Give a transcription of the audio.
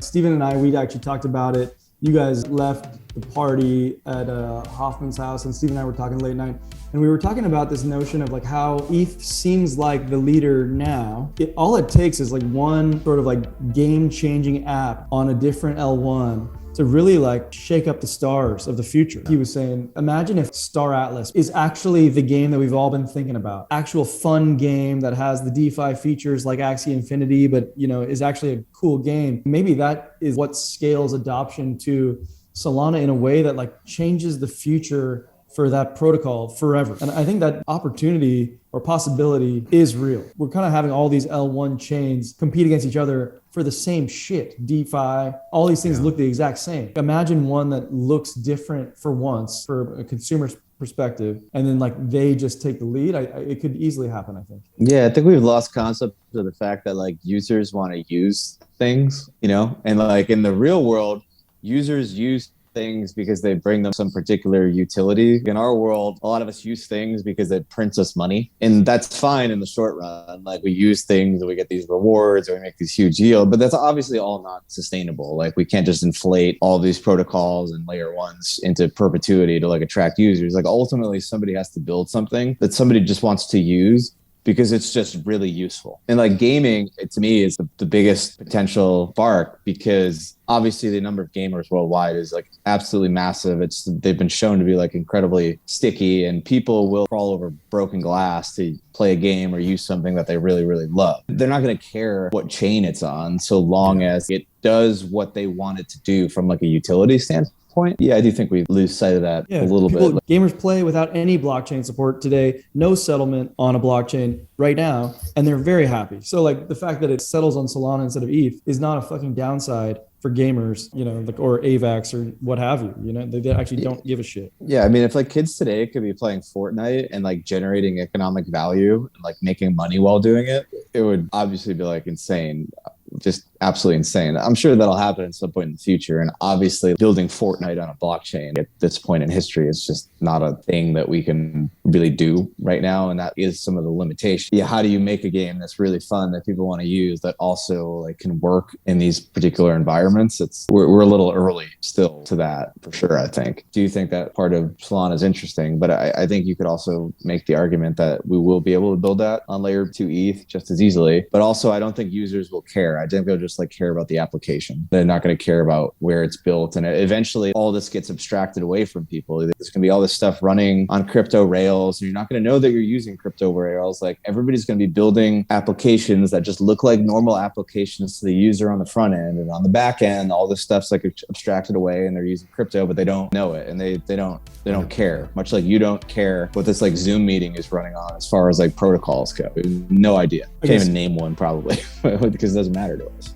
Steven and I, we actually talked about it. You guys left the party at Hoffman's house, and Steve and I were talking late night, and we were talking about this notion of like how ETH seems like the leader now. All it takes is like one sort of like game-changing app on a different L1 to really like shake up the stars of the future. He was saying, imagine if Star Atlas is actually the game that we've all been thinking about. Actual fun game that has the DeFi features like Axie Infinity, but is actually a cool game. Maybe that is what scales adoption to Solana in a way that like changes the future for that protocol forever. And I think that opportunity or possibility is real. We're kind of having all these L1 chains compete against each other for the same shit. DeFi, all these things look the exact same. Imagine one that looks different for once for a consumer's perspective, and then like they just take the lead. It could easily happen, I think. Yeah, I think we've lost concept of the fact that like users want to use things, and like in the real world, users use things because they bring them some particular utility. In our world, a lot of us use things because it prints us money, and that's fine in the short run. Like we use things and we get these rewards or we make these huge yield, but that's obviously all not sustainable. Like we can't just inflate all these protocols and layer ones into perpetuity to like attract users. Like ultimately somebody has to build something that somebody just wants to use because it's just really useful. And like gaming, to me, is the biggest potential spark, because obviously the number of gamers worldwide is like absolutely massive. They've been shown to be like incredibly sticky, and people will crawl over broken glass to play a game or use something that they really, really love. They're not going to care what chain it's on so long as it does what they want it to do from like a utility standpoint. Yeah, I do think we lose sight of that a little bit. Gamers play without any blockchain support today, no settlement on a blockchain right now, and they're very happy. So like the fact that it settles on Solana instead of ETH is not a fucking downside for gamers, like, or AVAX or what have you. They actually don't give a shit. Yeah, I mean, if like kids today could be playing Fortnite and like generating economic value and like making money while doing it, it would obviously be like insane. Just absolutely insane. I'm sure that'll happen at some point in the future. And obviously building Fortnite on a blockchain at this point in history is just not a thing that we can really do right now. And that is some of the limitations. Yeah, how do you make a game that's really fun that people want to use that also like can work in these particular environments? We're a little early still to that for sure, I think. Do you think that part of Solana is interesting? But I think you could also make the argument that we will be able to build that on layer 2 ETH just as easily. But also I don't think users will care. I think they'll just like care about the application. They're not going to care about where it's built. And eventually all this gets abstracted away from people. There's going to be all this stuff running on crypto rails, and you're not going to know that you're using crypto rails. Like everybody's going to be building applications that just look like normal applications to the user on the front end, and on the back end, all this stuff's like abstracted away and they're using crypto, but they don't know it. And they don't care, much like you don't care what this like Zoom meeting is running on as far as like protocols go. No idea. Can't even name one probably because it doesn't matter to us.